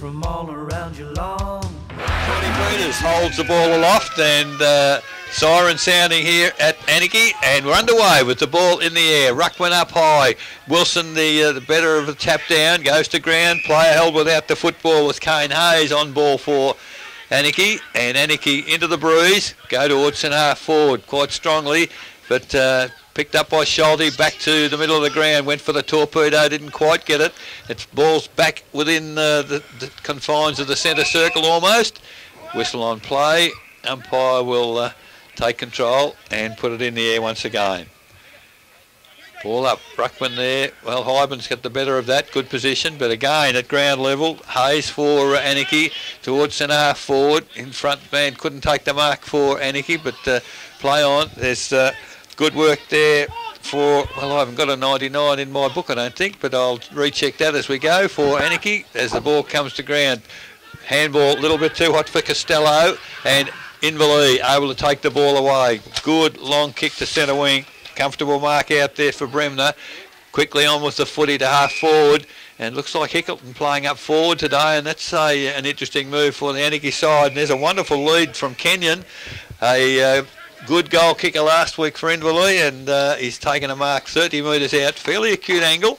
from all around your lawn. 20 metres, holds the ball aloft, and siren sounding here at Anakie, and we're underway with the ball in the air. Ruck went up high. Wilson, the better of the tap down, goes to ground. Player held without the football was Kane Hayes on ball for Anakie, and Anakie into the breeze, go towards centre half forward quite strongly, but picked up by Schulte, back to the middle of the ground, went for the torpedo, didn't quite get it. It's ball's back within the confines of the centre circle almost. Whistle on play, umpire will take control and put it in the air once again. Ball up, Ruckman there. Well, Hyben's got the better of that, good position, but again at ground level, Hayes for Anakie towards centre half forward. In front man couldn't take the mark for Anakie, but play on. There's good work there for, well, I haven't got a 99 in my book, I don't think, but I'll recheck that as we go for Anakie as the ball comes to ground. Handball a little bit too hot for Costello, and Inverleigh able to take the ball away. Good long kick to centre wing. Comfortable mark out there for Bremner. Quickly on with the footy to half forward, and looks like Hickleton playing up forward today, and that's an interesting move for the Anakie side. And there's a wonderful lead from Kenyon, a good goal kicker last week for Inverleigh, and he's taken a mark 30 metres out, fairly acute angle,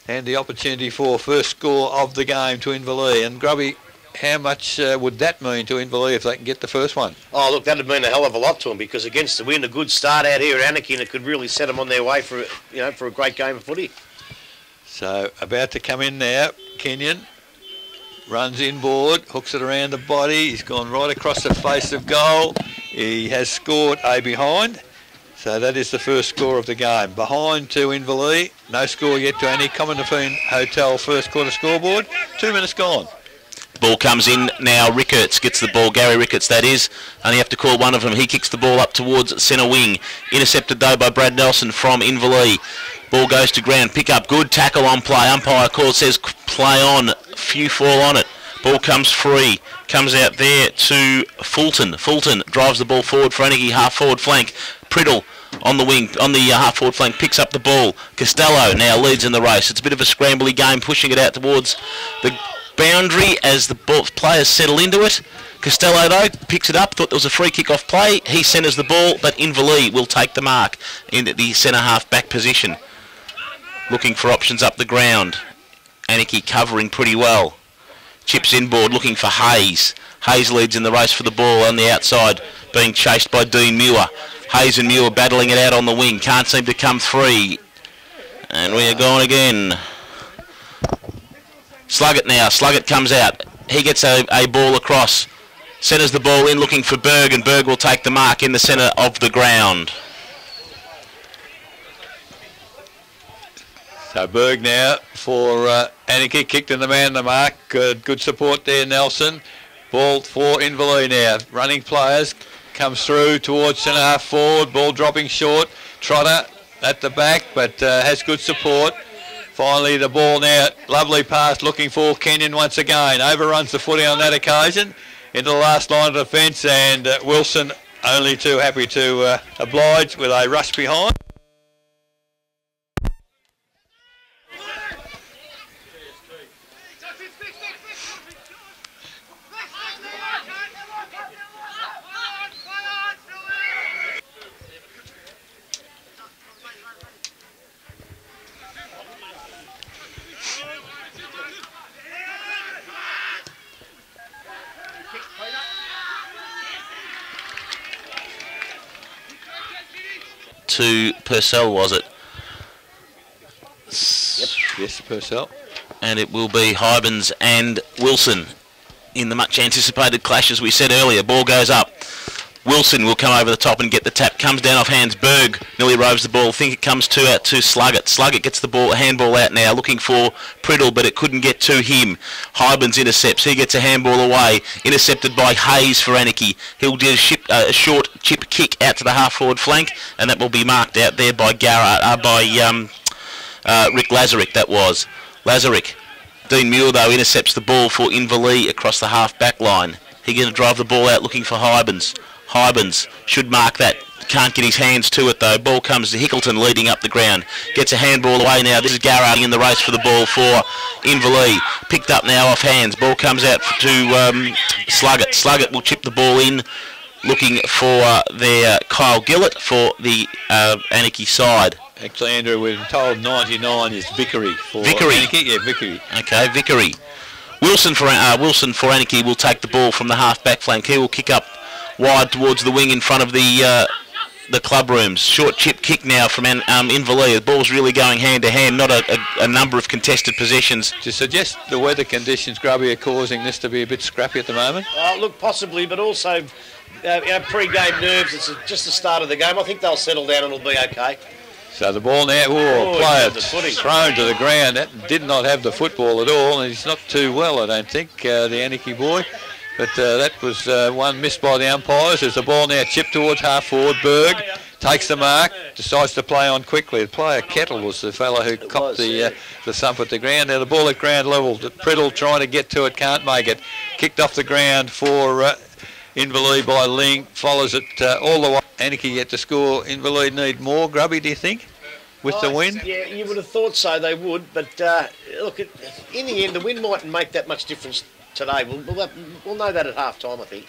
and the opportunity for first score of the game to Inverleigh. And Grubby, how much would that mean to Inverleigh if they can get the first one? Oh, look, that would mean a hell of a lot to them, because against the wind, a good start out here at Anakie, and it could really set them on their way for, for a great game of footy. So about to come in now, Kenyon runs inboard, hooks it around the body. He's gone right across the face of goal. He has scored a behind. So that is the first score of the game. Behind to Inverleigh. No score yet to any Commonwealth Hotel first quarter scoreboard. 2 minutes gone. Ball comes in now. Rickards gets the ball. Gary Rickards, that is. Only have to call one of them. He kicks the ball up towards centre wing. Intercepted though by Brad Nelson from Inverleigh. Ball goes to ground. Pick up. Good tackle on play. Umpire call says play on. Few fall on it. Ball comes free. Comes out there to Fulton. Fulton drives the ball forward for Anakie, half forward flank. Priddle on the wing, on the half forward flank, picks up the ball. Costello now leads in the race. It's a bit of a scrambly game, pushing it out towards the boundary as the players settle into it. Costello though picks it up, thought there was a free kick off play. He centres the ball, but Inverleigh will take the mark in the centre half back position. Looking for options up the ground. Anakie covering pretty well. Chips inboard looking for Hayes. Hayes leads in the race for the ball on the outside, being chased by Dean Muir. Hayes and Muir battling it out on the wing. Can't seem to come free. And we are going again. Sluggett now. Sluggett comes out. He gets a ball across. Centres the ball in looking for Berg, and Berg will take the mark in the centre of the ground. So Berg now for Anakie, kicked in the man the mark. Good support there, Nelson. Ball for Inverleigh now. Running players, comes through towards centre half forward. Ball dropping short. Trotter at the back, but has good support. Finally the ball now, lovely pass looking for Kenyon once again. Overruns the footy on that occasion into the last line of defence, and Wilson only too happy to oblige with a rush behind. To Purcell, was it? Yep. Yes, Purcell. And it will be Hybens and Wilson in the much anticipated clash, as we said earlier. Ball goes up. Wilson will come over the top and get the tap. Comes down off hands. Berg nearly roves the ball. Think it comes out to Sluggett. Sluggett gets the ball, handball out now, looking for Priddle, but it couldn't get to him. Hybens intercepts. He gets a handball away. Intercepted by Hayes for Anakie. He'll do a short chip kick out to the half-forward flank, and that will be marked out there by Rick Lazarick, that was. Lazarick. Dean Muir, though, intercepts the ball for Inverleigh across the half-back line. He's going to drive the ball out looking for Hybens. Hybens should mark that. Can't get his hands to it though. Ball comes to Hickleton leading up the ground. Gets a handball away now. This is Garrard in the race for the ball for Inverleigh. picked up now off hands. Ball comes out to Sluggett. Sluggett will chip the ball in, looking for their Kyle Gillett for the Anakie side. Actually, Andrew, we're told 99 is Vickery for Vickery. Anakie. Yeah, Vickery. Okay, Vickery. Wilson for Anakie will take the ball from the half-back flank. He will kick up wide towards the wing in front of the club rooms. Short chip kick now from Inverleigh. The ball's really going hand to hand, not a number of contested possessions. To suggest the weather conditions, Grubby, are causing this to be a bit scrappy at the moment? Look, possibly, but also pre-game nerves. It's just the start of the game. I think they'll settle down and it'll be okay. So the ball now, player thrown to the ground. That did not have the football at all, and he's not too well, I don't think, the Anakie boy. But that was one missed by the umpires. There's the ball now chipped towards half forward. Berg takes the mark, decides to play on quickly. The player Kettle was the fellow who copped the thump at the ground. Now the ball at ground level. Priddle trying to get to it, can't make it. Kicked off the ground for Inverleigh by Ling. Follows it all the way. Anakie yet to score. Inverleigh need more, Grubby, do you think, with the win? Yeah, you would have thought so, they would. But look, in the end, the win mightn't make that much difference today. We'll know that at half-time, I think.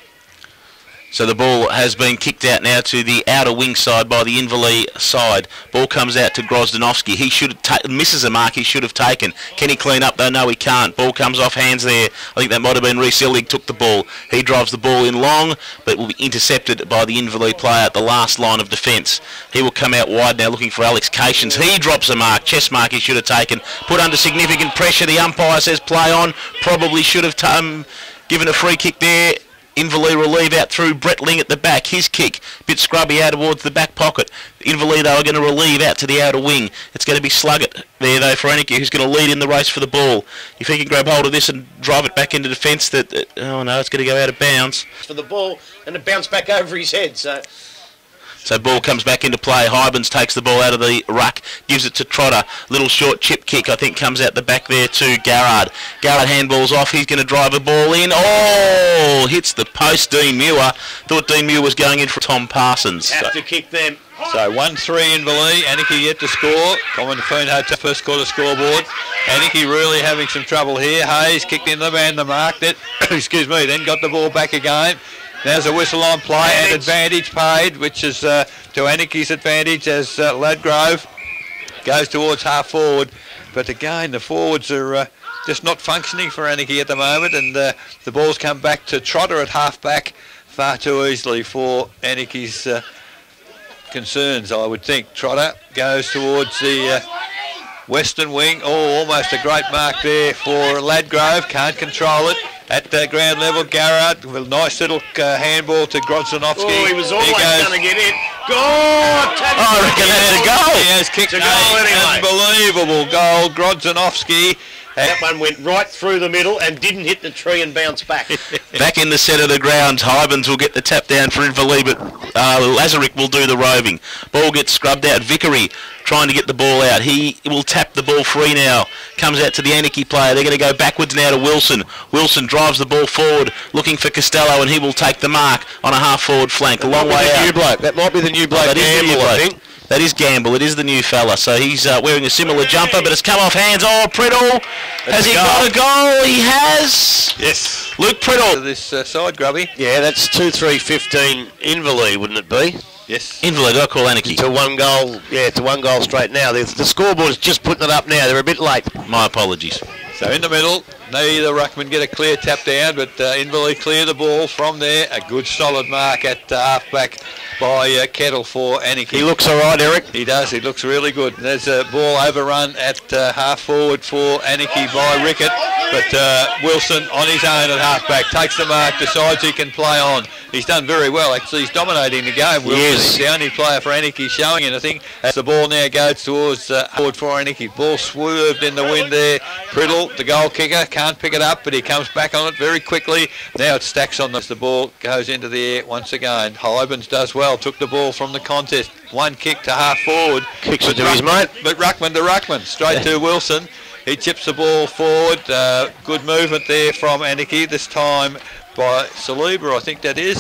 So the ball has been kicked out now to the outer wing side by the Inverleigh side. Ball comes out to Grozdanovsky. He should have misses a mark he should have taken. Can he clean up though? No, he can't. Ball comes off hands there. I think that might have been Reece Illig took the ball. He drives the ball in long, but will be intercepted by the Inverleigh player at the last line of defence. He will come out wide now looking for Alex Cations. He drops a mark. Chest mark he should have taken. Put under significant pressure. The umpire says play on. Probably should have given a free kick there. Inverleigh will leave out through Brett Ling at the back. His kick, bit scrubby out towards the back pocket. Inverleigh, though, are going to relieve out to the outer wing. It's going to be Sluggett there, though, for Anakie, who's going to lead in the race for the ball. If he can grab hold of this and drive it back into defence, oh no, it's going to go out of bounds. For the ball, and it bounced back over his head, So ball comes back into play. Hybens takes the ball out of the ruck, gives it to Trotter. Little short chip kick, I think, comes out the back there to Garrard. Garrard handballs off. He's going to drive a ball in. Oh, hits the post. Dean Muir. Thought Dean Muir was going in for Tom Parsons. Have to kick them. So 1-3 Inverleigh. Anakie yet to score. Common Phone Hotel first quarter scoreboard. Anakie really having some trouble here. Hayes kicked into the man, the marked it. Excuse me. Then got the ball back again. There's a whistle on play and advantage paid, which is to Anakie's advantage as Ladgrove goes towards half forward. But again, the forwards are just not functioning for Anakie at the moment, and the ball's come back to Trotter at half back far too easily for Anakie's concerns, I would think. Trotter goes towards the western wing. Oh, almost a great mark there for Ladgrove. Can't control it. At ground level, Garrard with a nice little handball to Grozdanovsky. Oh, he was always going to get in. Goal! I reckon that's a goal. He has kicked an unbelievable goal. Grozdanovsky. That one went right through the middle and didn't hit the tree and bounce back. Back in the centre of the ground, Hybens will get the tap down for Inverleigh, but Lazarick will do the roving. Ball gets scrubbed out. Vickery trying to get the ball out. He will tap the ball free now. Comes out to the Anakie player. They're going to go backwards now to Wilson. Wilson drives the ball forward, looking for Costello, and he will take the mark on a half-forward flank. A long way out. New bloke. That might be the new bloke. That is the new bloke. I think. That is Gamble. It is the new fella. So he's wearing a similar jumper, but it's come off hands. Oh, Priddle. Has he got a goal? He has. Yes. Luke Priddle. This side, Grubby. Yeah, that's 2-3-15 Inverleigh, wouldn't it be? Yes. Inverleigh, did I call Anakie? To one goal. Yeah, to one goal straight now. The scoreboard's just putting it up now. They're a bit late. My apologies. So in the middle, neither ruckman get a clear tap down, but Inverleigh clear the ball from there. A good solid mark at half-back by Kettle for Anakie. He looks all right, Eric. He does. He looks really good. There's a ball overrun at half-forward for Anakie by Rickett, but Wilson on his own at half-back takes the mark, decides he can play on. He's done very well, actually. He's dominating the game. Wilson is the only player for Anakie showing anything. As the ball now goes towards forward for Anakie. Ball swerved in the wind there. Priddle, the goal kicker, can't pick it up, but he comes back on it very quickly. Now it stacks on the ball, goes into the air once again. Hybens does well, took the ball from the contest. One kick to half forward. Kicks it to his mate. But Ruckman to Ruckman, straight to Wilson. He chips the ball forward. Good movement there from Anakie, this time by Saliba, I think that is.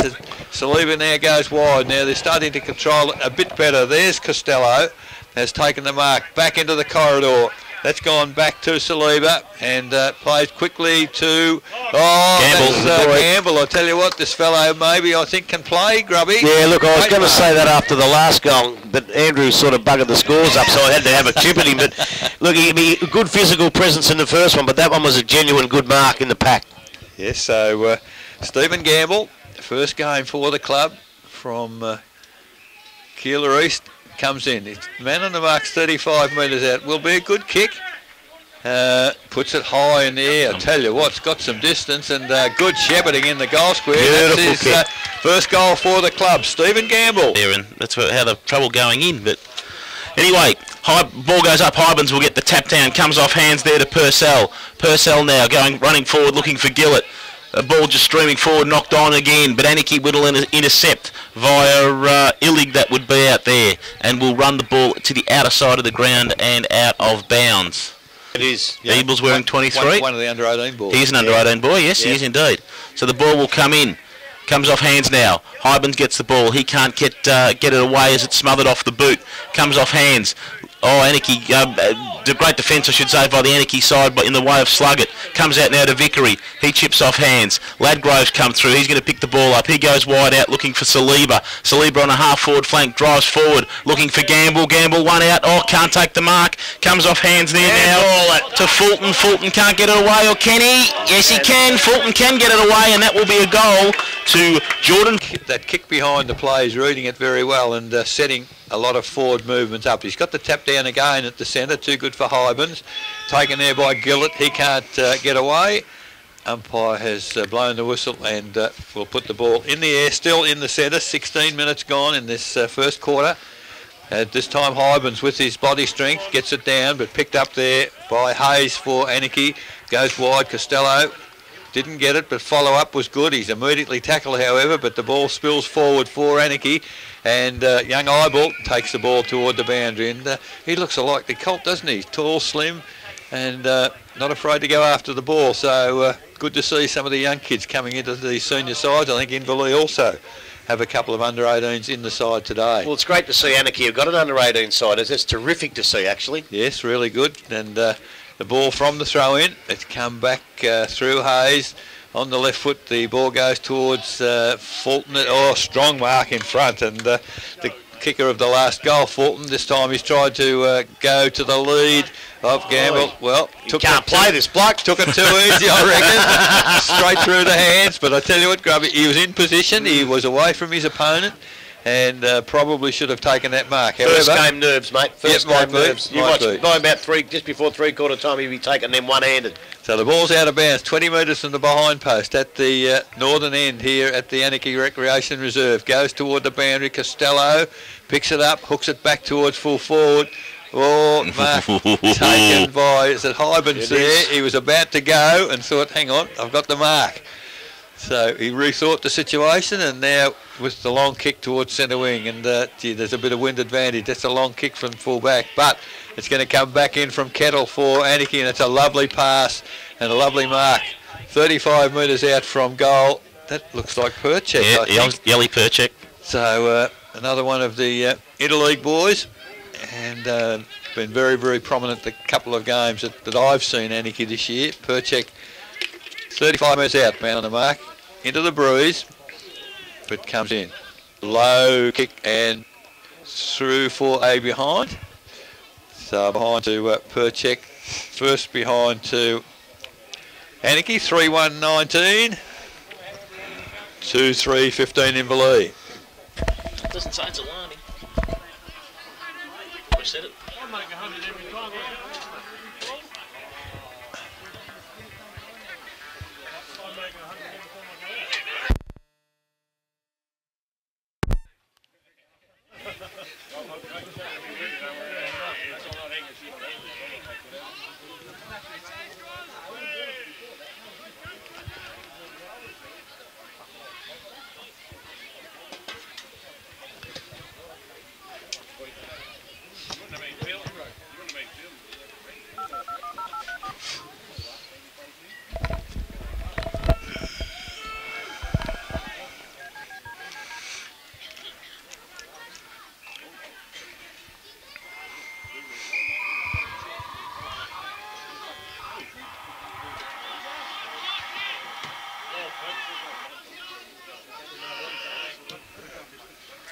Saliba now goes wide. Now they're starting to control it a bit better. There's Costello, has taken the mark back into the corridor. That's gone back to Saliba and plays quickly to Gamble. I tell you what, this fellow maybe I think can play, Grubby. Yeah, look, I was going to say that after the last goal, but Andrew sort of buggered the scores up, so I had to have a chip at him. But look, he had a good physical presence in the first one, but that one was a genuine good mark in the pack. Yes, so Stephen Gamble, first game for the club from Keilor East, comes in. It's man on the mark's 35 metres out. Will be a good kick. Puts it high in the air. I tell you what, it's got some distance and good shepherding in the goal square. Beautiful That's his first goal for the club. Stephen Gamble. There, and that's how the trouble going in. But anyway, ball goes up. Hybens will get the tap down. Comes off hands there to Purcell. Purcell now running forward, looking for Gillett. A ball just streaming forward, knocked on again, but Anakie will intercept via Illig, that would be out there, and will run the ball to the outer side of the ground and out of bounds. It is. Eagles wearing 23. One of the under-18 boys. He's an under-18 boy, yes, he is indeed. So the ball will come in. Comes off hands now. Hybens gets the ball. He can't get it away as it's smothered off the boot. Comes off hands. Oh, Anakie, the great defence, I should say, by the Anakie side, but in the way of Sluggett. Comes out now to Vickery. He chips off hands. Ladgrove's come through. He's going to pick the ball up. He goes wide out looking for Saliba. Saliba on a half-forward flank, drives forward, looking for Gamble. Gamble one out. Oh, can't take the mark. Comes off hands there now to Fulton. Fulton can't get it away, or can he? Yes, he can. Fulton can get it away, and that will be a goal to Jordan. That kick behind the play is reading it very well and setting a lot of forward movements up. He's got the tap down again at the centre, too good for Hybens. Taken there by Gillett, he can't get away. Umpire has blown the whistle and will put the ball in the air, still in the centre. 16 minutes gone in this first quarter. This time Hybens with his body strength gets it down, but picked up there by Hayes for Anakie. Goes wide, Costello didn't get it, but follow-up was good. He's immediately tackled, however, but the ball spills forward for Anakie. And young Eyeball takes the ball toward the boundary. And he looks a likely colt, doesn't he? Tall, slim, and not afraid to go after the ball. So good to see some of the young kids coming into the senior sides. I think Inverleigh also have a couple of under-18s in the side today. Well, it's great to see Anakie have got an under-18 side. It's terrific to see, actually. Yes, really good. And the ball from the throw-in, it's come back through Hayes. On the left foot, the ball goes towards Fulton. Oh, strong mark in front. And the kicker of the last goal, Fulton, this time he's tried to go to the lead of Gamble. Well, can't play this bloke. Took it too easy, I reckon. Straight through the hands. But I tell you what, Grubby, he was in position. He was away from his opponent. And probably should have taken that mark. First game nerves, mate. First game nerves. You watch by about just before three-quarter time, he'd be taking them one-handed. So the ball's out of bounds, 20 metres from the behind post at the northern end here at the Anakie Recreation Reserve. Goes toward the boundary. Costello picks it up, hooks it back towards full forward. Oh, mark taken by, is it Hybens there? He was about to go and thought, hang on, I've got the mark. So he rethought the situation, and now with the long kick towards centre wing, and gee, there's a bit of wind advantage. That's a long kick from full back, but it's going to come back in from Kettle for Anakie, and it's a lovely pass and a lovely mark. 35 metres out from goal. That looks like Perchek, I think. Yelly Perchek. So another one of the Interleague boys, and been very, very prominent the couple of games that I've seen Anakie this year. Perchek, 35 metres out, man on the mark, into the breeze, but comes in. Low kick and through for a behind. So behind to Perchek, first behind to Anakie, 3-1-19, 2-3-15 Inverleigh. Doesn't say it's alarming. I said it.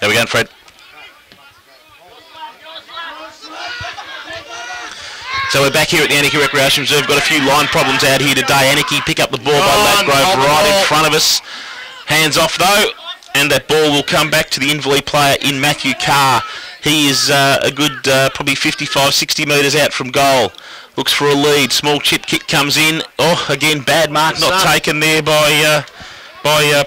How we going, Fred? So we're back here at the Anakie Recreation Reserve. Got a few line problems out here today. Anakie pick up the ball by Ladgrove right in front of us. Hands off though, and that ball will come back to the Inverleigh player in Matthew Carr. He is a good probably 55, 60 metres out from goal. Looks for a lead. Small chip kick comes in. Oh, again, bad mark not taken there by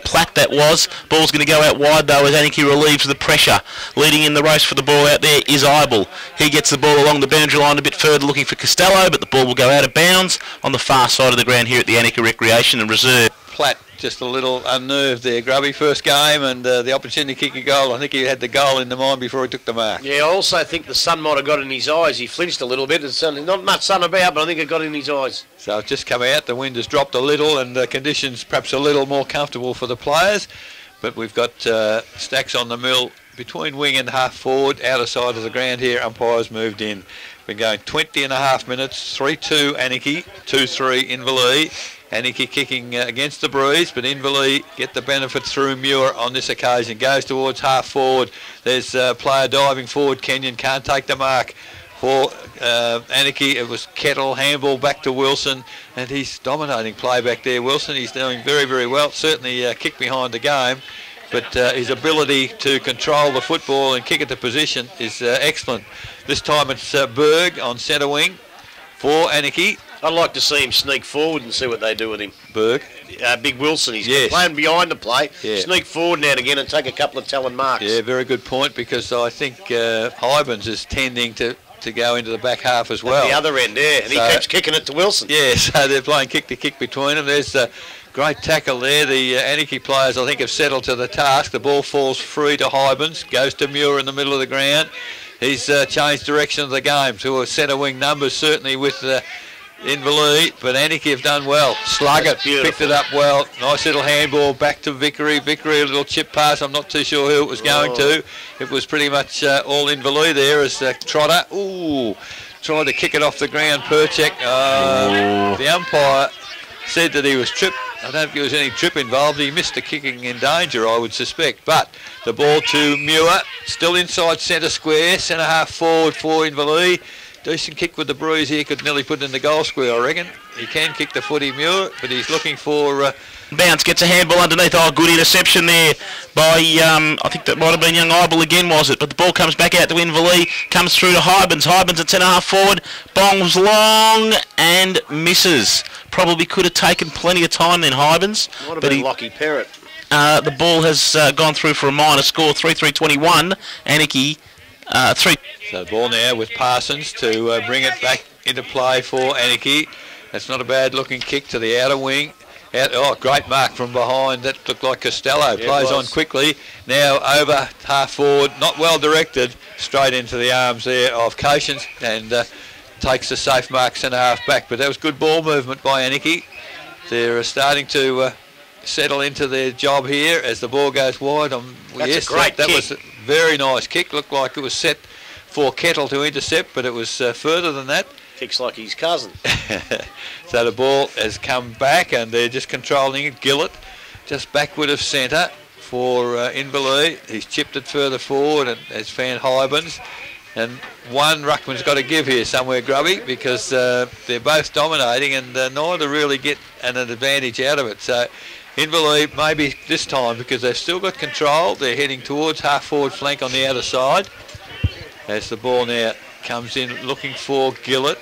Platt, that was. Ball's going to go out wide though as Anakie relieves the pressure. Leading in the race for the ball out there is Ibel. He gets the ball along the boundary line a bit further looking for Costello, but the ball will go out of bounds on the far side of the ground here at the Anakie Recreation and Reserve. Platt just a little unnerved there, Grubby. First game and the opportunity to kick a goal. I think he had the goal in the mind before he took the mark. Yeah, I also think the sun might have got in his eyes. He flinched a little bit. There's not much sun about, but I think it got in his eyes. So it's just come out. The wind has dropped a little and the conditions perhaps a little more comfortable for the players. But we've got Stacks on the mill between wing and half forward, outer side of the ground here. Umpires moved in. Been going 20 and a half minutes, 3-2 Anakie, 2-3 Inverleigh. Anakie kicking against the breeze, but Inverleigh get the benefit through Muir on this occasion. Goes towards half forward. There's a player diving forward. Kenyon can't take the mark for Anakie. It was Kettle, handball back to Wilson, and he's dominating play back there. Wilson, he's doing very, very well. Certainly kick behind the game, but his ability to control the football and kick it to position is excellent. This time it's Berg on centre wing for Anakie. I'd like to see him sneak forward and see what they do with him. Berg. Big Wilson, he's playing behind the play. Yeah. Sneak forward now and again and take a couple of talent marks. Yeah, very good point, because I think Hybens is tending to go into the back half as well. At the other end, yeah, and so, he keeps kicking it to Wilson. Yeah, so they're playing kick-to-kick between them. There's a great tackle there. The Anakie players, I think, have settled to the task. The ball falls free to Hybens, goes to Muir in the middle of the ground. He's changed direction of the game to a centre wing numbers, certainly with Inverleigh, but Anakie have done well. Slug it, picked it up well. Nice little handball back to Vickery. Vickery, a little chip pass. I'm not too sure who it was going to. It was pretty much all Inverleigh there as Trotter. Ooh, tried to kick it off the ground. Perchek. The umpire said that he was tripped. I don't think there was any trip involved. He missed the kicking in danger, I would suspect. But the ball to Muir, still inside centre square, centre half forward for Inverleigh. Decent kick with the breeze here, could nearly put it in the goal square, I reckon. He can kick the footy, Muir, but he's looking for... Bounce, gets a handball underneath. Oh, good interception there by, I think that might have been young Ibel again, was it? But the ball comes back out to Inverleigh, comes through to Hybens. Hybens at centre half forward, bongs long and misses. Probably could have taken plenty of time then, Hybens. Might have been Lockie Perrott. The ball has gone through for a minor score, 3-3-21. Anakie, 3. So the ball now with Parsons to bring it back into play for Anakie. That's not a bad looking kick to the outer wing. Oh, great mark from behind. That looked like Costello. Yeah, plays on quickly. Now over half forward, not well directed. Straight into the arms there of Cations and takes a safe mark centre half back. But that was good ball movement by Anakie. They're starting to settle into their job here as the ball goes wide. That's a great kick. That was a very nice kick. Looked like it was set for Kettle to intercept, but it was further than that. Kicks like his cousin. So the ball has come back and they're just controlling it. Gillett just backward of centre for Inverleigh. He's chipped it further forward and has found Hybens. And one ruckman's got to give here somewhere, Grubby, because they're both dominating and neither really get an advantage out of it. So Inverleigh maybe this time, because they've still got control, they're heading towards half forward flank on the outer side. As the ball now comes in looking for Gillett.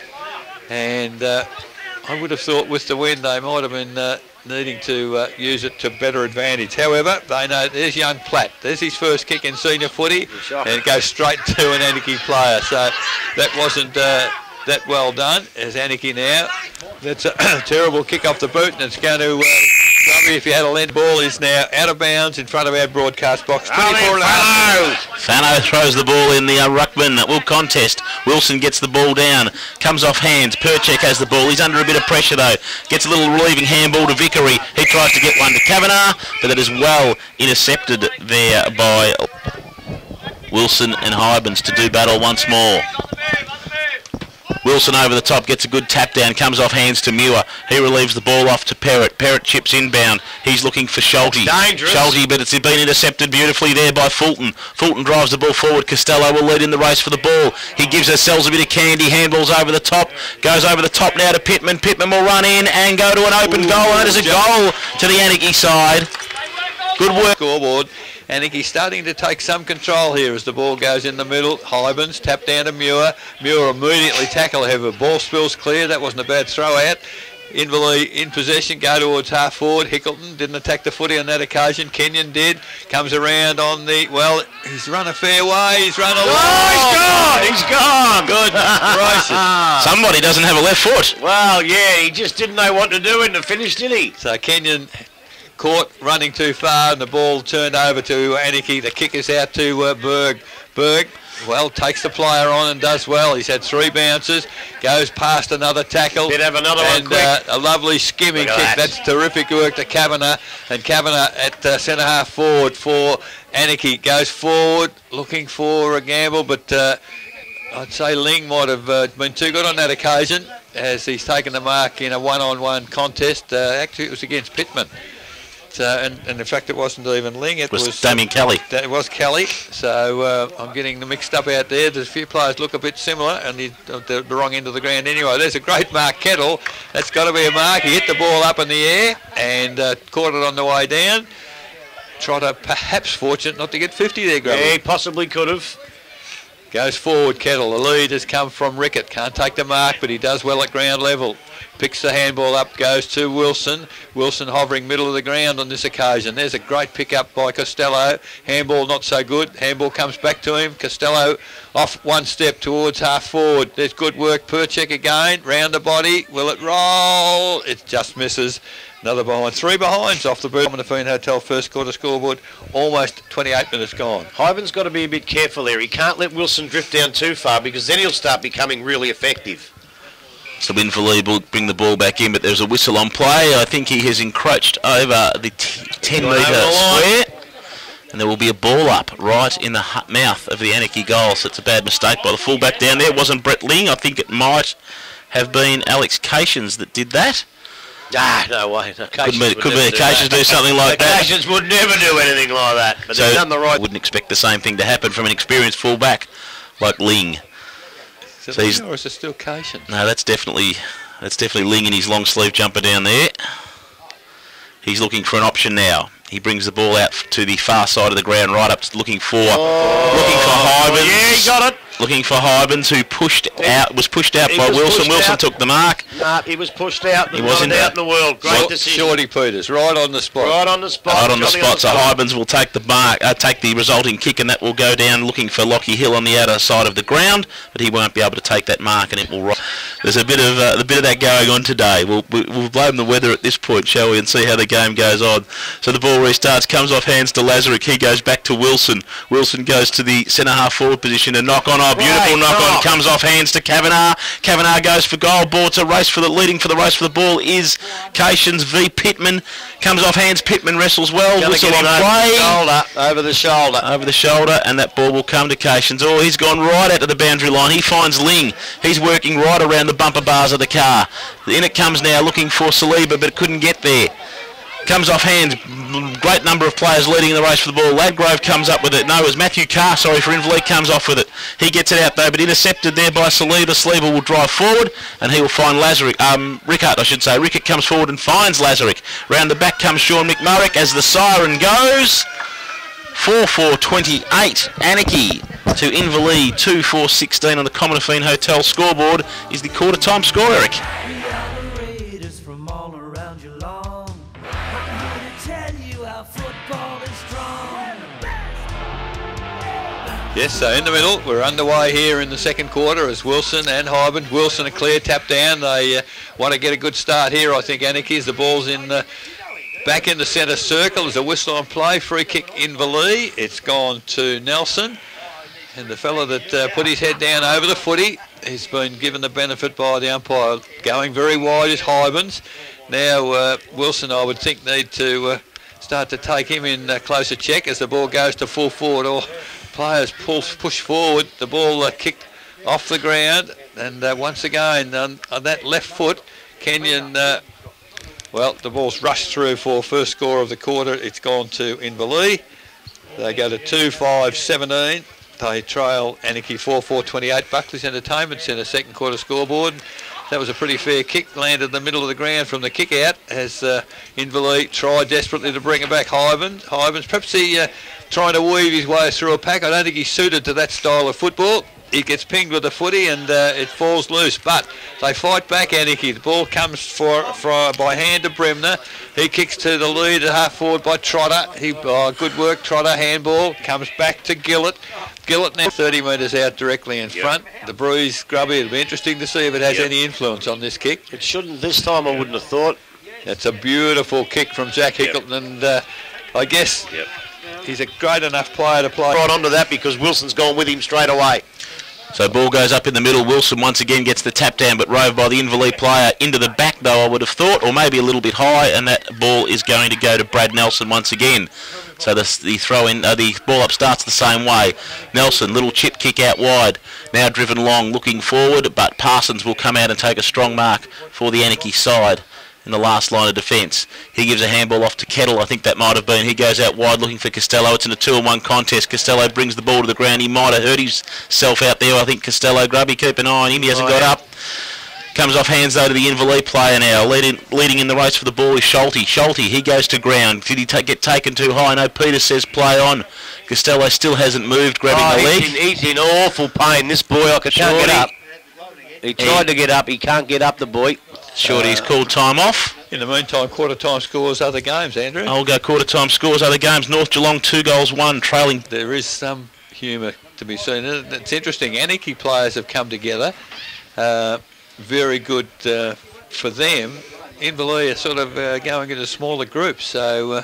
And I would have thought with the wind they might have been needing to use it to better advantage. However, they know there's young Platt. There's his first kick in senior footy, and it goes straight to an Anakie player. So that wasn't that well done as Anakie now. That's a terrible kick off the boot, and it's going to... if you had a lent ball, is now out of bounds in front of our broadcast box. 24 and a half. Fano throws the ball in the ruckman. Will contest. Wilson gets the ball down. Comes off hands. Perchek has the ball. He's under a bit of pressure though. Gets a little relieving handball to Vickery. He tries to get one to Kavanagh, but that is well intercepted there by Wilson and Hybens to do battle once more. Wilson over the top, gets a good tap down, comes off hands to Muir. He relieves the ball off to Perrott. Perrott chips inbound. He's looking for Schulte. Dangerous. Schulte, but it's been intercepted beautifully there by Fulton. Fulton drives the ball forward. Costello will lead in the race for the ball. He gives ourselves a bit of candy. Handballs over the top. Goes over the top now to Pittman. Pittman will run in and go to an open goal. And it is a goal to the Anakie side. Good work. Scoreboard. Anakie starting to take some control here as the ball goes in the middle. Hybens tap down to Muir. Muir immediately tackle, however. Ball spills clear. That wasn't a bad throw out. Inverleigh in possession, go towards half forward. Hickleton didn't attack the footy on that occasion. Kenyon did. Comes around on the, well, he's run a fair way. He's run a Oh, he's gone! Good gracious. Somebody doesn't have a left foot. Well, yeah, he just didn't know what to do in the finish, did he? So Kenyon caught running too far and the ball turned over to Anakie. The kick is out to Berg. Berg, well, takes the player on and does well. He's had 3 bounces, goes past another tackle. Did have another one quick. A lovely skimming kick. That. That's terrific work to Kavanagh. And Kavanagh at centre half forward for Anakie. Goes forward, looking for a gamble, but I'd say Ling might have been too good on that occasion as he's taken the mark in a one-on-one contest. Actually, it was against Pittman. And in fact, it wasn't even Ling. It was Damien Kelly. It was Kelly. So I'm getting them mixed up out there. There's a few players look a bit similar, and he's the wrong end of the ground anyway. There's a great mark, Kettle. That's got to be a mark. He hit the ball up in the air and caught it on the way down. Trotter perhaps fortunate not to get 50 there, Grubby. Yeah, he possibly could have. Goes forward, Kettle. The lead has come from Rickett. Can't take the mark, but he does well at ground level. Picks the handball up, goes to Wilson. Wilson hovering middle of the ground on this occasion. There's a great pick up by Costello. Handball not so good. Handball comes back to him. Costello off one step towards half forward. There's good work. Perchek again. Round the body. Will it roll? It just misses. Another behind. 3 behinds off the Anakie Hotel first quarter scoreboard. Almost 28 minutes gone. Hyben's got to be a bit careful there. He can't let Wilson drift down too far because then he'll start becoming really effective. So Inverleigh will bring the ball back in, but there's a whistle on play. I think he has encroached over the 10-metre square. And there will be a ball up right in the mouth of the Anakie goal. So it's a bad mistake by the fullback down there. It wasn't Brett Ling. I think it might have been Alex Cations that did that. Ah, no way. No, Could be Cations do something like that. Cations would never do anything like that. But they've done the right. I wouldn't expect the same thing to happen from an experienced fullback like Ling. So he's, or is it still Cations? No, that's definitely Ling in his long sleeve jumper down there. He's looking for an option now. He brings the ball out to the far side of the ground, right up, looking for Hybens. Yeah, he got it. Looking for Hybens, who was pushed out by Wilson. Wilson took the mark. Nah, he was pushed out. He wasn't out in the world. Great decision. Shorty Peters, right on the spot. Right on the spot. Right on the spot. So Hybens will take the mark, take the resulting kick, and that will go down looking for Lockie Hill on the outer side of the ground, but he won't be able to take that mark, and it will. There's a bit of that going on today. We'll blame the weather at this point, shall we, and see how the game goes on. So the ball restarts, comes off hands to Lazarick. He goes back to Wilson. Wilson goes to the centre half forward position. A knock on. Oh, beautiful knock on. Comes off hands to Kavanagh. Kavanagh goes for goal. Ball to race for the leading for the race for the ball is Cations v Pittman. Comes off hands. Pittman wrestles well. Whistle on play. Over the shoulder. Over the shoulder, and that ball will come to Cations. Oh, he's gone right out to the boundary line. He finds Ling. He's working right around the bumper bars of the car. In it comes now, looking for Saliba, but couldn't get there. Comes off hands. Great number of players leading the race for the ball. Ladgrove comes up with it. No, it was Matthew Carr, for Inverleigh, comes off with it. He gets it out though, but intercepted there by Saliba. Saliba will drive forward, and he will find Lazarick. Rickard, I should say. Rickard comes forward and finds Lazarick. Round the back comes Sean McMurrick as the siren goes. 4-4-28. Anakie to Inverleigh 2-4-16 on the Anakie Hotel scoreboard is the quarter time score, Eric. Yes, so in the middle, we're underway here in the second quarter as Wilson and Hybens. Wilson a clear tap down. They want to get a good start here, I think, Anakie, as the ball's in back in the centre circle. There's a whistle on play, free kick Inverleigh. It's gone to Nelson. And the fella that put his head down over the footy has been given the benefit by the umpire. Going very wide is Hybens. Now Wilson, I would think, need to start to take him in closer check as the ball goes to full forward. Or players push forward. The ball kicked off the ground. And once again, on that left foot, Kenyon, well, the ball's rushed through for first score of the quarter. It's gone to Inverleigh. They go to 2-5-17. They trail Anakie 4-4-28. Buckley's Entertainment Centre second quarter scoreboard. That was a pretty fair kick, landed in the middle of the ground from the kick out as Inverleigh tried desperately to bring it back. Hybens, perhaps he trying to weave his way through a pack. I don't think he's suited to that style of football. He gets pinged with the footy and it falls loose, but they fight back. Anakie. The ball comes by hand to Bremner. He kicks to the lead at half forward by Trotter. Good work, Trotter. Handball comes back to Gillett. Gillett now 30 metres out directly in front. The breeze, Grubby. It'll be interesting to see if it has any influence on this kick. It shouldn't this time, I wouldn't have thought. It's a beautiful kick from Jack Hickleton, and I guess he's a great enough player to play. Right onto that because Wilson's gone with him straight away. So ball goes up in the middle. Wilson once again gets the tap down, but rove by the Inverleigh player into the back, though, I would have thought, or maybe a little bit high, and that ball is going to go to Brad Nelson once again. So the throw in, the ball up starts the same way. Nelson, little chip kick out wide, now driven long, looking forward, but Parsons will come out and take a strong mark for the Anakie side in the last line of defence. He gives a handball off to Kettle, I think that might have been. He goes out wide looking for Costello. It's in a 2-on-1 contest. Costello brings the ball to the ground. He might have hurt himself out there. I think Costello, Grubby, keep an eye on him. He hasn't got up. Comes off hands though to the Inverleigh player now. Leading in the race for the ball is Schulte. Schulte, he goes to ground. Did he get taken too high? No, Peter says play on. Costello still hasn't moved, grabbing the leg. He's in awful pain, this boy. I can't get up. He tried to get up. He can't get up, the boy. Shorty's called time off. In the meantime, quarter time scores other games, Andrew. I'll go quarter time scores other games. North Geelong 2-1, trailing. There is some humour to be seen. It's interesting. Anakie players have come together. Very good for them. Inverleigh are sort of going into smaller groups. So,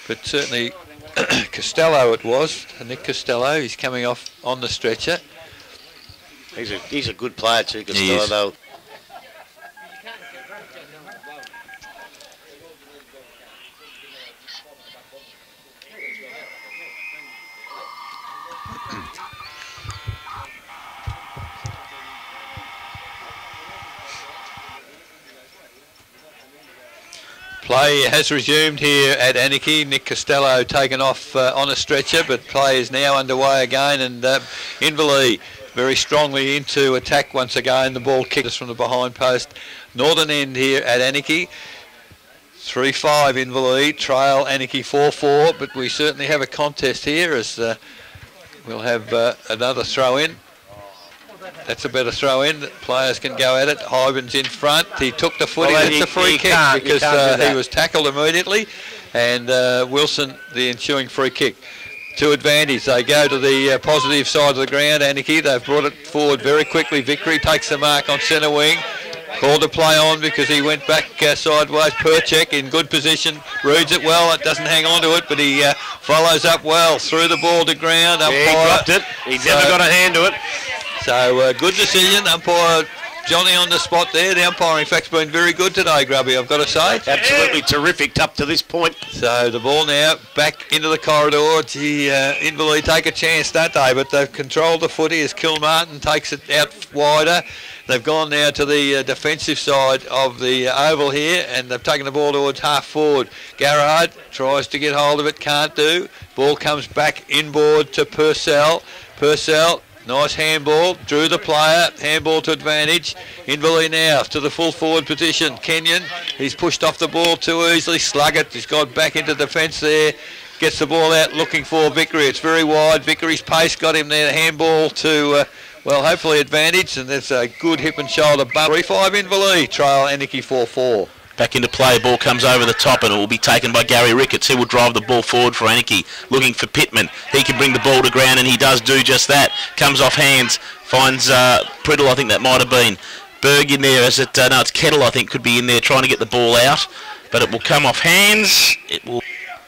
but certainly Costello it was. Nick Costello. He's coming off on the stretcher. He's a good player too, Costello, though. Play has resumed here at Anakie. Nick Costello taken off on a stretcher, but play is now underway again, and Inverleigh very strongly into attack once again. The ball kicked us from the behind post. Northern end here at Anakie. 3-5 Inverleigh, trail Anakie 4-4, but we certainly have a contest here as we'll have another throw in. That's a better throw in. Players can go at it. Hybens in front. He took the footy. It's a free kick because he was tackled immediately. And Wilson, the ensuing free kick. To advantage. They go to the positive side of the ground. Anakie, they've brought it forward very quickly. Vickery takes the mark on centre wing. Called to play on because he went back sideways. Perchek in good position. Reads it well. It doesn't hang on to it, but he follows up well. Threw the ball to ground. Umpire, he dropped it. He never got a hand to it. So good decision. Umpire Johnny on the spot there. The umpire, in fact, has been very good today, Grubby, I've got to say. Absolutely terrific up to this point. So the ball now back into the corridor. Inverleigh take a chance, don't they? But they've controlled the footy as Kilmartin takes it out wider. They've gone now to the defensive side of the oval here, and they've taken the ball towards half forward. Garrard tries to get hold of it, can't do. Ball comes back inboard to Purcell. Purcell, nice handball, drew the player, handball to advantage. Inverleigh now to the full forward position. Kenyon, he's pushed off the ball too easily. Sluggett, he's gone back into defence there. Gets the ball out looking for Vickery. It's very wide. Vickery's pace got him there. Handball to, well, hopefully advantage. And there's a good hip and shoulder bump. 3-5 Inverleigh, trail Anakie 4-4. Back into play, ball comes over the top and it will be taken by Gary Ricketts. He will drive the ball forward for Anakie, looking for Pittman. He can bring the ball to ground and he does do just that. Comes off hands, finds Priddle, I think that might have been. Berg in there, is it? No, it's Kettle, I think, could be in there trying to get the ball out. But it will come off hands. It will.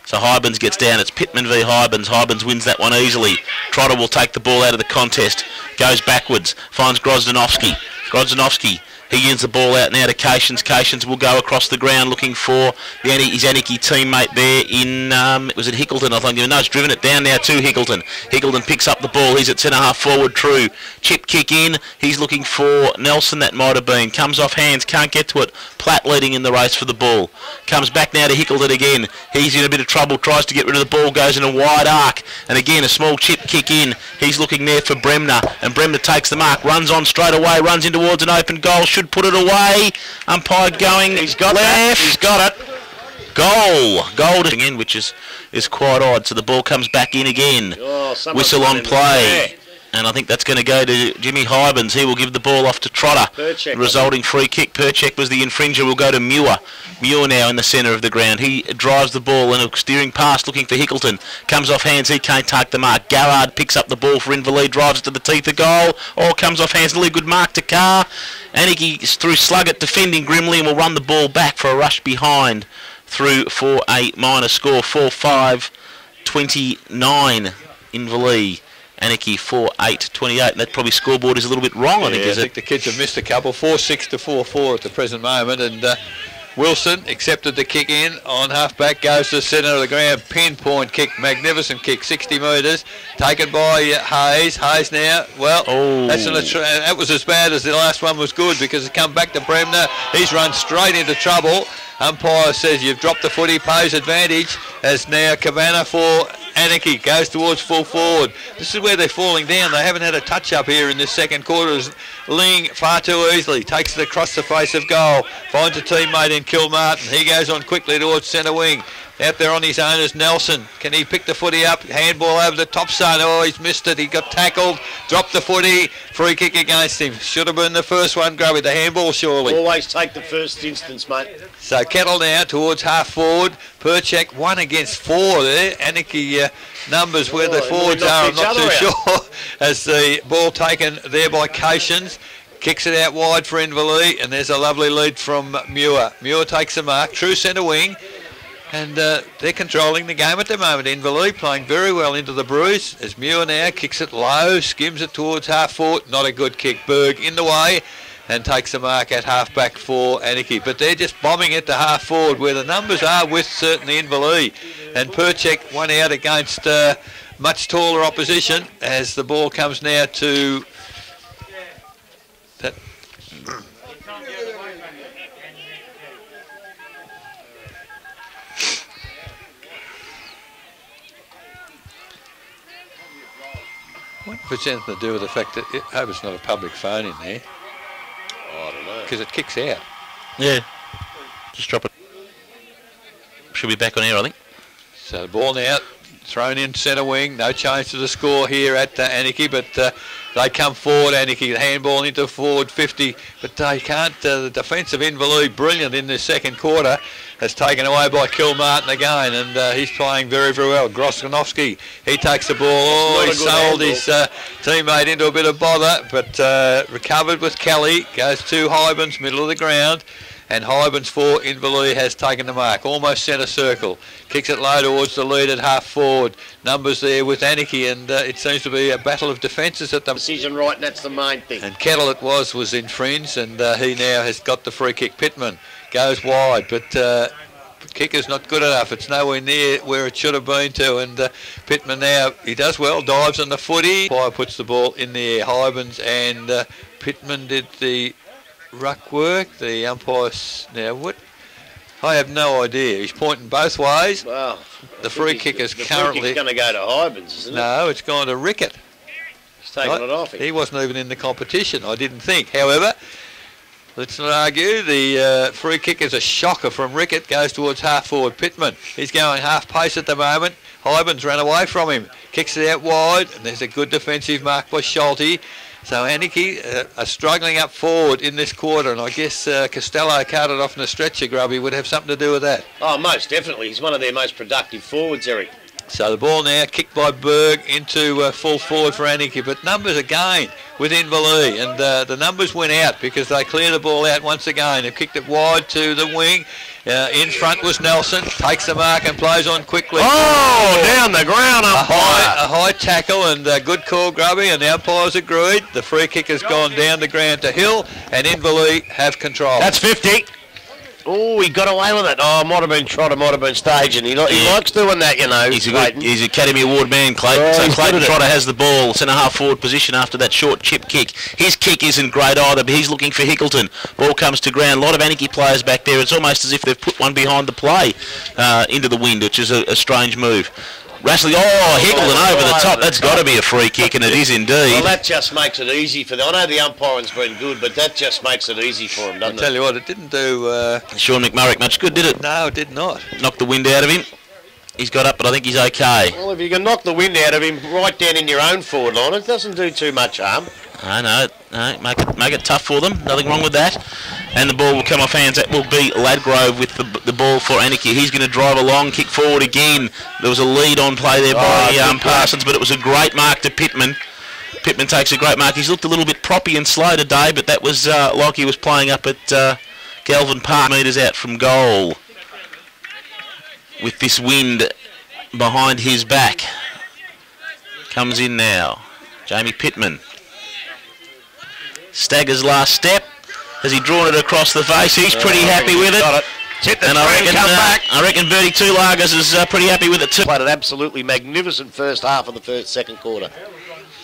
So Hybens gets down. It's Pittman v Hybens. Hybens wins that one easily. Trotter will take the ball out of the contest. Goes backwards. Finds Grozdanovsky. Grozdanovsky He gives the ball out now to Cations. Cations will go across the ground looking for his Anakie teammate there in, was it Hickleton? I think. No, it's driven it down now to Hickleton. Hickleton picks up the ball. He's at centre half forward, true. Chip kick in. He's looking for Nelson, that might have been. Comes off hands, can't get to it. Platt leading in the race for the ball. Comes back now to Hickleton again. He's in a bit of trouble, tries to get rid of the ball, goes in a wide arc. And again, a small chip kick in. He's looking there for Bremner. And Bremner takes the mark, runs on straight away, runs in towards an open goal. Should put it away. Umpire going. He's got left. He's got it. Goal again, which is quite odd. So the ball comes back in again. Whistle on play. And I think that's going to go to Jimmy Hybens. He will give the ball off to Trotter. The resulting free kick. Perchek was the infringer. Will go to Muir. Muir now in the centre of the ground. He drives the ball and steering past looking for Hickleton. Comes off hands. He can't take the mark. Garrard picks up the ball for Inverleigh. Drives it to the teeth of goal. Comes off hands. Really good mark to Carr. Anakie is through Sluggett defending grimly and will run the ball back for a rush behind through for a minor score. 4-5-29 Inverleigh. Anakie 4-8-28, and that probably scoreboard is a little bit wrong, I think, is it? I think the kids have missed a couple. 4-6 to 4-4 at the present moment, and Wilson accepted the kick in on half-back, goes to the centre of the ground, pinpoint kick, magnificent kick, 60 metres, taken by Hayes. Hayes now, well, that was as bad as the last one was good because it come back to Bremner. He's run straight into trouble. Umpire says you've dropped the footy, pays advantage, as now Cabana for Anakie goes towards full forward. This is where they're falling down. They haven't had a touch-up here in this second quarter. As Ling far too easily takes it across the face of goal, finds a teammate in Kilmartin. He goes on quickly towards centre wing. Out there on his own is Nelson. Can he pick the footy up? Handball over the top zone. He's missed it. He got tackled. Dropped the footy. Free kick against him. Should have been the first one, Grubby. The handball, surely. Always take the first instance, mate. So Kettle now towards half forward. Perchek 1 against 4 there. Anakie numbers where the forwards are, I'm not too sure. As the ball taken there by Cations. Kicks it out wide for Inverleigh. And there's a lovely lead from Muir. Muir takes the mark. True centre wing. And they're controlling the game at the moment. Inverleigh playing very well into the bruise as Muir now kicks it low, skims it towards half forward. Not a good kick. Berg in the way and takes the mark at half back for Anakie. But they're just bombing it to half forward where the numbers are with certainly Inverleigh. And Perchek won out against much taller opposition as the ball comes now to that. If it's anything to do with the fact that I hope it's not a public phone in there. I don't know. Because it kicks out. Yeah. Just drop it. Should be back on air, I think. So the ball now thrown in centre wing. No change to the score here at Anakie, but they come forward. Anakie, the handball into forward 50, but they can't. The defence of Inverleigh, brilliant in this second quarter, has taken away by Kilmartin again, and he's playing very, very well. Groskonowski, he takes the ball. He sold his teammate into a bit of bother, but recovered with Kelly. Goes to Hybens, middle of the ground. And Hybens for Inverleigh has taken the mark, almost centre circle. Kicks it low towards the lead at half forward. Numbers there with Anakie, and it seems to be a battle of defences at the decision right, and that's the main thing. And Kettle it was in fringe, and he now has got the free kick. Pittman goes wide, but kicker's not good enough. It's nowhere near where it should have been to, and Pittman now, he does well, dives on the footy. Umpire puts the ball in the air. Hybens and Pittman did the ruck work. The umpire's now what? I have no idea. He's pointing both ways. Well, the free kick is currently... It's going to go to Hybens, isn't it? No, it's gone to Rickett. He's taken it off him. He wasn't even in the competition, I didn't think. However, let's not argue. The free kick is a shocker from Rickett. Goes towards half forward Pittman. He's going half pace at the moment. Hybens ran away from him. Kicks it out wide. And there's a good defensive mark by Schulte. So Anakie are struggling up forward in this quarter, and I guess Costello carted off in a stretcher, Grubby, would have something to do with that. Oh, most definitely. He's one of their most productive forwards, Eric. So the ball now kicked by Berg into full forward for Anakie, but numbers again with Inverleigh, and the numbers went out because they cleared the ball out once again. They kicked it wide to the wing. In front was Nelson, takes the mark and plays on quickly. Oh, down the ground, umpire. A high tackle and good call, Grubby, and the umpire's agreed. The free kick has gone down the ground to Hill, and Inverleigh have control. That's 50. Oh, he got away with it. Oh, might have been Trotter, might have been staging. He likes doing that, you know. He's Academy Award man, Clayton. Oh, so Clayton Trotter has the ball, centre half forward position after that short chip kick. His kick isn't great either, but he's looking for Hickleton. Ball comes to ground. A lot of Anakie players back there. It's almost as if they've put one behind the play into the wind, which is a strange move. Rashleigh, Hickleton over the top. That's got to be a free kick, and it is indeed. Well, that just makes it easy for them. I know the umpiring's been good, but that just makes it easy for them, doesn't it? I tell you what, it didn't do... Sean McMurray much good, did it? No, it did not. Knocked the wind out of him. He's got up, but I think he's okay. Well, if you can knock the wind out of him right down in your own forward line, it doesn't do too much harm. No, make it tough for them. Nothing wrong with that. And the ball will come off hands. That will be Ladgrove with the ball for Anakie. He's going to drive along, kick forward again. There was a lead on play there by Parsons, but it was a great mark to Pittman. Pittman takes a great mark. He's looked a little bit proppy and slow today, but that was like he was playing up at Galvin Park, metres out from goal. With this wind behind his back. Comes in now. Jamie Pittman. Stagger's last step. Has he drawn it across the face? He's pretty happy with it. Got it. And I reckon Bertie Toolagers is pretty happy with it too. Played an absolutely magnificent first half of the second quarter.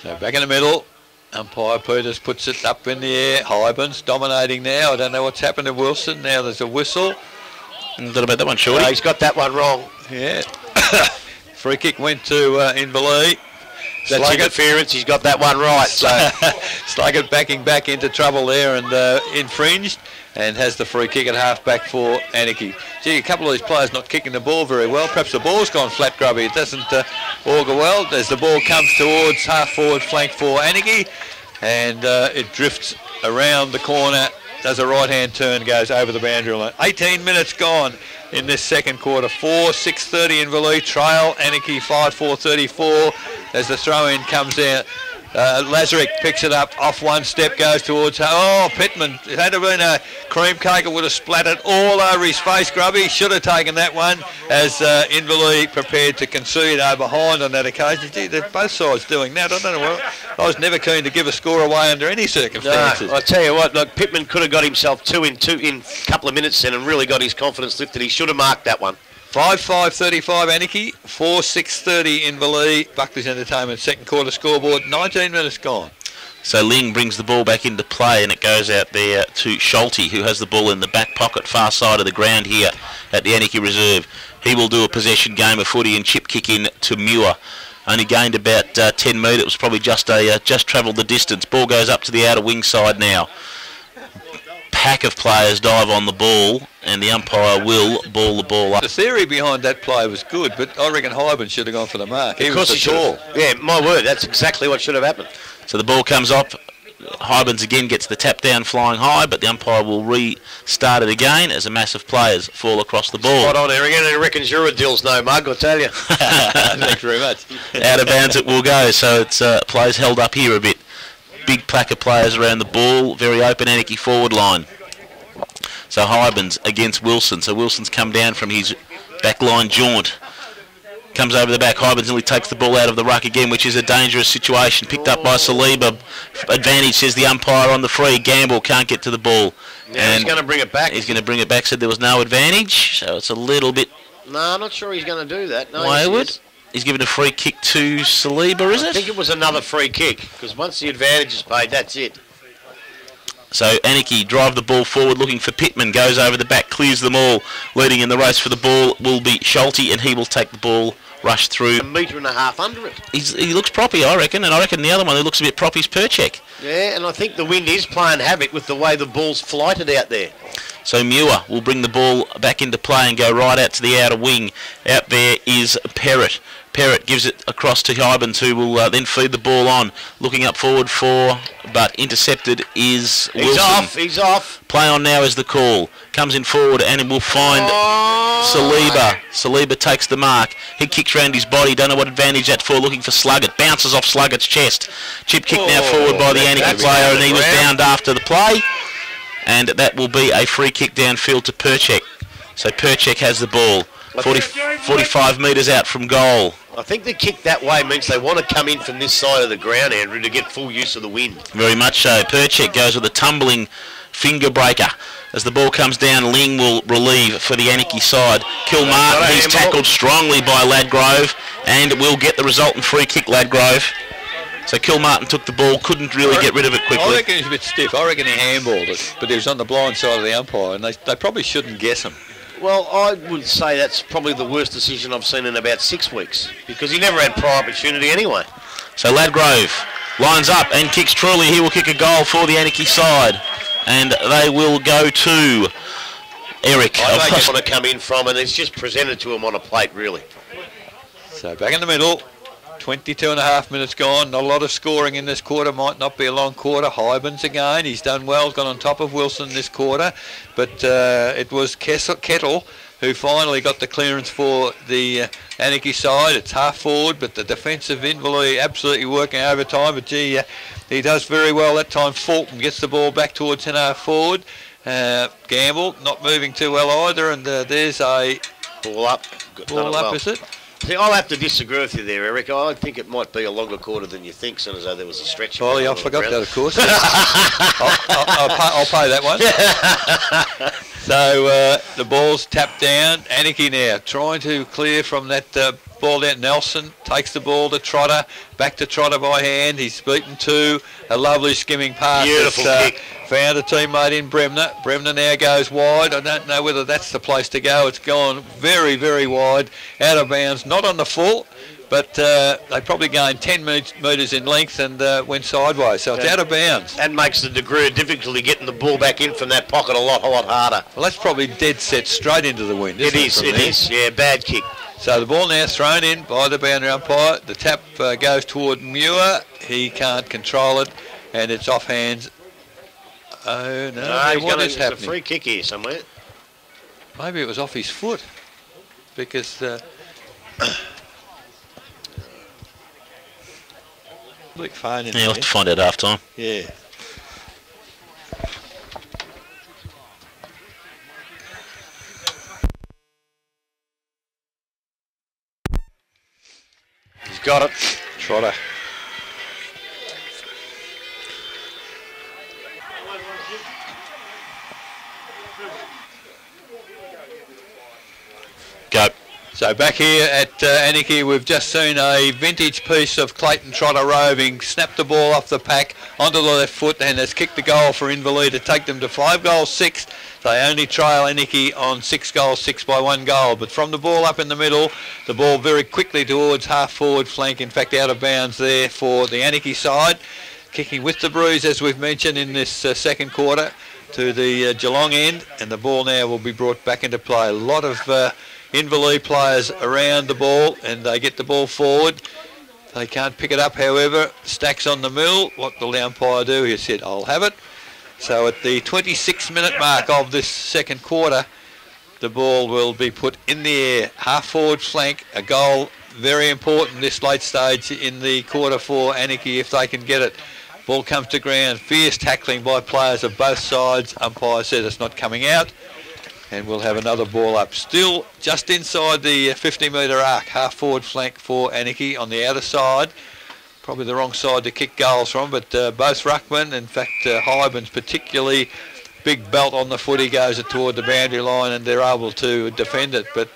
So back in the middle. Umpire Peters puts it up in the air. Hybens dominating now. I don't know what's happened to Wilson. Now there's a whistle. A little about that one, Shorty. He's got that one wrong. Yeah. Free kick went to Inverleigh. That's interference. He's got that one right. So Sluggett backing back into trouble there and infringed, and has the free kick at half-back for Anakie. Gee, a couple of these players not kicking the ball very well. Perhaps the ball's gone flat, Grubby. It doesn't augur well as the ball comes towards half-forward flank for Anakie, and it drifts around the corner, does a right-hand turn, goes over the boundary line. 18 minutes gone in this second quarter. 4:6:30 Inverleigh trail. Anakie 5:4:34 as the throw-in comes out. Lazarick picks it up, off one step, goes towards... Oh, Pittman, it had to have been a cream cake. It would have splattered all over his face, Grubby. Should have taken that one as Inverleigh prepared to concede behind on that occasion. Gee, they're both sides doing that. I don't know. Well, I was never keen to give a score away under any circumstances. No, I tell you what, look, Pittman could have got himself two in a couple of minutes then and really got his confidence lifted. He should have marked that one. 5:35 Anakie, 4:6:30 Inverleigh. Buckley's Entertainment second quarter scoreboard, 19 minutes gone. So Ling brings the ball back into play, and it goes out there to Schulte, who has the ball in the back pocket, far side of the ground here at the Anakie Reserve. He will do a possession game of footy and chip kick in to Muir. Only gained about 10 metres. It was probably just travelled the distance. Ball goes up to the outer wing side now. Pack of players dive on the ball, and the umpire will ball the ball up. The theory behind that play was good, but I reckon Hyben should have gone for the mark. He was tall. Yeah, my word, that's exactly what should have happened. So the ball comes up. Hybens again gets the tap down flying high, but the umpire will restart it again as a mass of players fall across the ball. Spot on there again, and he reckons you're a Dills no mug, I tell you. Thanks very much. Out of bounds it will go, so it's players held up here a bit. Big pack of players around the ball, very open Anakie forward line. So Hybens against Wilson. So Wilson's come down from his back line jaunt. Comes over the back. Hybens nearly takes the ball out of the ruck again, which is a dangerous situation. Picked up by Saliba. Advantage, says the umpire on the free. Gamble can't get to the ball. Yeah, and he's going to bring it back. He's going to bring it back. Said there was no advantage. So it's a little bit... No, I'm not sure he's going to do that. No, wayward. He's given a free kick to Saliba, is it? I think it was another free kick, because once the advantage is paid, that's it. So Anakie drive the ball forward, looking for Pittman, goes over the back, clears them all. Leading in the race for the ball will be Schulte, and he will take the ball, rush through. 1.5 metres under it. He looks proppy, I reckon, and I reckon the other one who looks a bit proppy is Perchek. Yeah, and I think the wind is playing havoc with the way the ball's flighted out there. So Muir will bring the ball back into play and go right out to the outer wing. Out there is Perrott. Perrott gives it across to Hybens, who will then feed the ball on. Looking up forward but intercepted is Wilson. He's off. Play on now is the call. Comes in forward and it will find Saliba. Saliba takes the mark. He kicks round his body. Don't know what advantage that's for. Looking for Sluggett. Bounces off Sluggett's chest. Chip kick now forward by the Anakie player, and he was downed after the play. And that will be a free kick downfield to Perchek. So Perchek has the ball. 45 metres out from goal. I think the kick that way means they want to come in from this side of the ground, Andrew, to get full use of the wind. Very much so. Perchek goes with a tumbling finger breaker. As the ball comes down, Ling will relieve for the Anakie side. Kilmartin, he's tackled strongly by Ladgrove and will get the resultant free kick, Ladgrove. So Kilmartin took the ball, couldn't really get rid of it quickly. I reckon he's a bit stiff. I reckon he handballed it, but he was on the blind side of the umpire, and they probably shouldn't guess him. Well, I would say that's probably the worst decision I've seen in about 6 weeks, because he never had prior opportunity anyway. So Ladgrove lines up and kicks truly. He will kick a goal for the Anakie side, and they will go to Eric. I don't want to come in from, and it's just presented to him on a plate, really. So back in the middle. 22.5 minutes gone. Not a lot of scoring in this quarter. Might not be a long quarter. Hybens again. He's done well. Gone on top of Wilson this quarter. But it was Kettle who finally got the clearance for the Anakie side. It's half forward, but the defensive Inverleigh absolutely working overtime. But gee, he does very well that time. Fulton gets the ball back towards half forward. Gamble not moving too well either. And there's a ball up. Ball up, is it? See, I'll have to disagree with you there, Eric. I think it might be a longer quarter than you think, soon as though there was a stretch. Oh, yeah, I forgot that, of course. I'll pay that one. So the ball's tapped down. Anakie now trying to clear from that ball down. Nelson takes the ball to Trotter. Back to Trotter by hand. He's beaten two. A lovely skimming pass. Beautiful kick. Found a teammate in Bremner. Bremner now goes wide. I don't know whether that's the place to go. It's gone very, very wide. Out of bounds. Not on the full, but they probably gained 10 metres in length and went sideways. So it's out of bounds. That makes the degree of difficulty getting the ball back in from that pocket a lot harder. Well, that's probably dead set straight into the wind, isn't it? It is. Yeah, bad kick. So the ball now thrown in by the boundary umpire. The tap goes toward Muir. He can't control it, and it's off hands. Oh, no. What is happening? There's a free kick here somewhere. Maybe it was off his foot, because... Look, phone in you'll have to find out half time. Yeah. He's got it. Trotter. Go. So back here at Anakie, we've just seen a vintage piece of Clayton Trotter roving, snapped the ball off the pack onto the left foot, and has kicked the goal for Inverleigh to take them to 5-6. They only trail Anakie on 6 by 1 goal. But from the ball up in the middle, the ball very quickly towards half forward flank, in fact out of bounds there for the Anakie side. Kicking with the bruise, as we've mentioned, in this second quarter to the Geelong end, and the ball now will be brought back into play. A lot of Inverleigh players around the ball, and they get the ball forward. They can't pick it up, however. Stacks on the mill. What will the umpire do? He said, I'll have it. So at the 26-minute mark of this second quarter, the ball will be put in the air. Half forward flank, a goal very important this late stage in the quarter for Anakie if they can get it. Ball comes to ground. Fierce tackling by players of both sides. Umpire says it's not coming out. And we'll have another ball up. Still just inside the 50-metre arc. Half forward flank for Anakie on the outer side. Probably the wrong side to kick goals from, but both ruckmen, in fact Hybens particularly, big belt on the foot. He goes toward the boundary line and they're able to defend it. But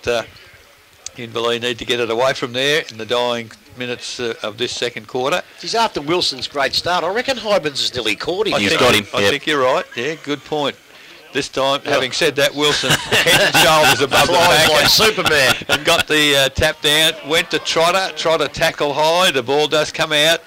Inverleigh need to get it away from there in the dying minutes of this second quarter. He's after Wilson's great start. I reckon Hybens has nearly caught him. You've got him. I think you're right. Yeah, good point. This time, having said that, Wilson head and shoulders above the back like Superman, and got the tap down. Went to Trotter. Trotter tackle high. The ball does come out.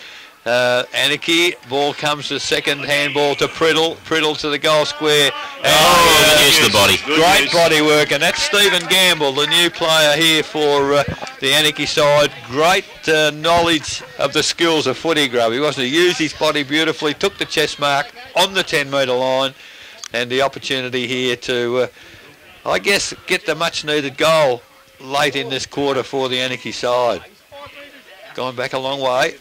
Anakie, ball comes to second, handball to Priddle to the goal square. Use the body. Great body work, and that's Stephen Gamble, the new player here for the Anakie side. Great knowledge of the skills of footy grub. He was to use his body beautifully, took the chest mark on the 10-metre line, and the opportunity here to, I guess, get the much-needed goal late in this quarter for the Anakie side. Gone back a long way.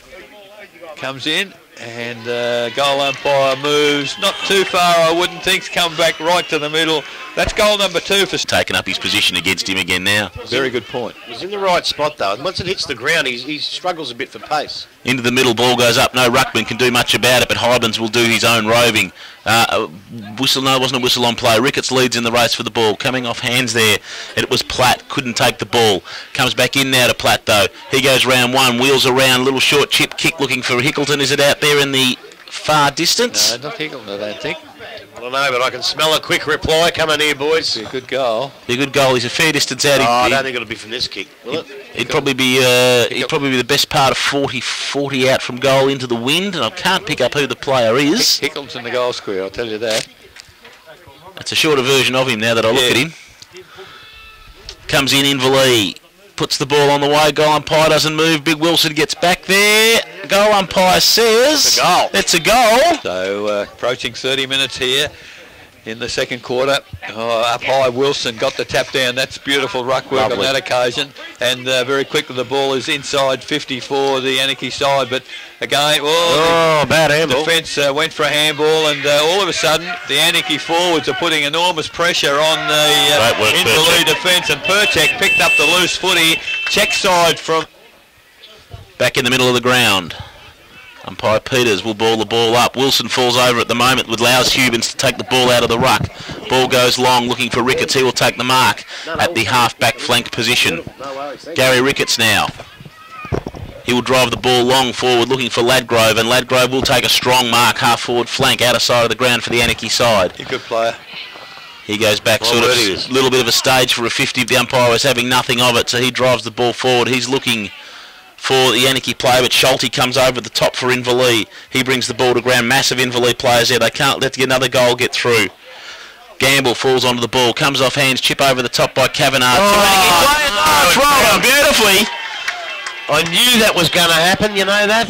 Comes in, and goal umpire moves not too far, I wouldn't think. Come back right to the middle. That's goal number 2 for... Taking up his position against him again now. Very good point. He's in the right spot though, and once it hits the ground, he struggles a bit for pace. Into the middle, ball goes up. No ruckman can do much about it, but Hybens will do his own roving. Whistle, no, it wasn't a whistle on play. Ricketts leads in the race for the ball. Coming off hands there, and it was Platt. Couldn't take the ball. Comes back in now to Platt though. He goes round one, wheels around, little short chip kick looking for Hickleton. Is it out there in the far distance? No, not Hickleton, I don't think. I don't know, but I can smell a quick reply coming here, boys. Be a good goal. Be a good goal. He's a fair distance out. I don't think it'll be from this kick, will it? It'd probably be the best part of 40 out from goal into the wind, and I can't pick up who the player is. Hickleton's in the goal square, I'll tell you that. That's a shorter version of him now that I look at him. Comes in Inverleigh. Puts the ball on the way. Goal umpire doesn't move. Big Wilson gets back there. Goal umpire says... It's a goal. It's a goal. So approaching 30 minutes here in the second quarter. Up high, Wilson got the tap down. That's beautiful ruck work on that occasion. And very quickly the ball is inside 50 for the Anakie side. But again, bad handball. Defence went for a handball, and all of a sudden the Anakie forwards are putting enormous pressure on the Inverleigh defence, and Perchek picked up the loose footy. Check side from... Back in the middle of the ground. Umpire Peters will ball the ball up. Wilson falls over at the moment, with allows Hubans to take the ball out of the ruck. Ball goes long, looking for Ricketts. He will take the mark at the half-back flank position. Gary Ricketts now. He will drive the ball long forward, looking for Ladgrove, and Ladgrove will take a strong mark, half-forward flank, outer side of the ground for the Anakie side. A good player. He goes back, sort of a little bit of a stage for a 50. The umpire is having nothing of it, so he drives the ball forward. He's looking for the Anakie player, but Schulte comes over the top for Inverleigh. He brings the ball to ground. Massive Inverleigh players there. They can't let another goal get through. Gamble falls onto the ball, comes off hands, chip over the top by Kavanagh. Throw on beautifully. I knew that was going to happen, you know that?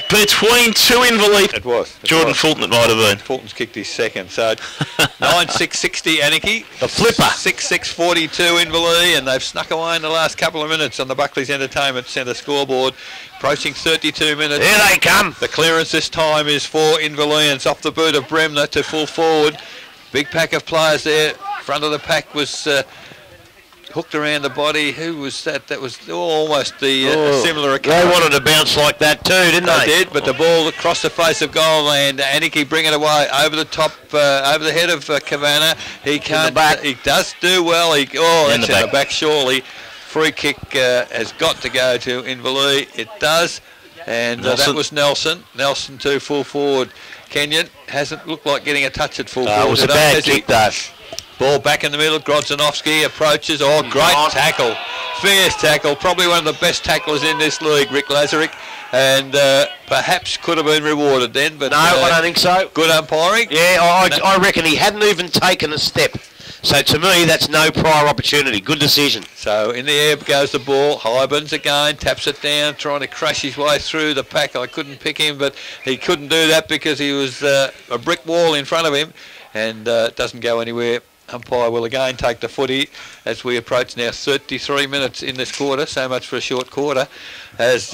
Between two Inverleigh. It was. Jordan Fulton, it might have been. Fulton's kicked his second. So 9-6-60 Anakie. The flipper. 6-6-42 Inverleigh, and they've snuck away in the last couple of minutes on the Buckley's Entertainment Centre scoreboard. Approaching 32 minutes. Here they come. The clearance this time is for Inverleigh, and it's off the boot of Bremner to full forward. Big pack of players there. Front of the pack was... hooked around the body. Who was that? That was almost the similar occurrence. They wanted to bounce like that too, didn't they? They did, but the ball across the face of goal, and Anakie bring it away over the top, over the head of Kavanagh. He can't. He does do well. That's in the back surely. Free kick has got to go to Inverleigh. It does, and that was Nelson. Nelson to full forward. Kenyon hasn't looked like getting a touch at full forward. It was a bad kick though. Ball back in the middle. Grodzanovsky approaches. Great tackle. Fierce tackle. Probably one of the best tacklers in this league, Rick Lazarick. And perhaps could have been rewarded then. But no, I don't think so. Good umpiring. Yeah, I reckon he hadn't even taken a step. So to me, that's no prior opportunity. Good decision. So in the air goes the ball. Hybens again taps it down, trying to crash his way through the pack. I couldn't pick him, but he couldn't do that because he was a brick wall in front of him, and it doesn't go anywhere. Umpire will again take the footy as we approach now 33 minutes in this quarter. So much for a short quarter. As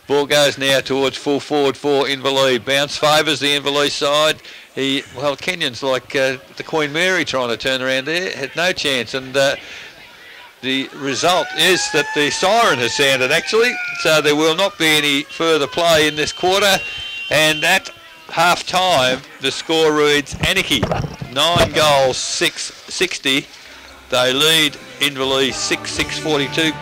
ball goes now towards full forward for Inverleigh. Bounce favours the Inverleigh side. Kenyon's like the Queen Mary trying to turn around there. Had no chance. And the result is that the siren has sounded actually. So there will not be any further play in this quarter. And at half time, the score reads Anakie 9 goals, 6-60. They lead Inverleigh 6-6-42.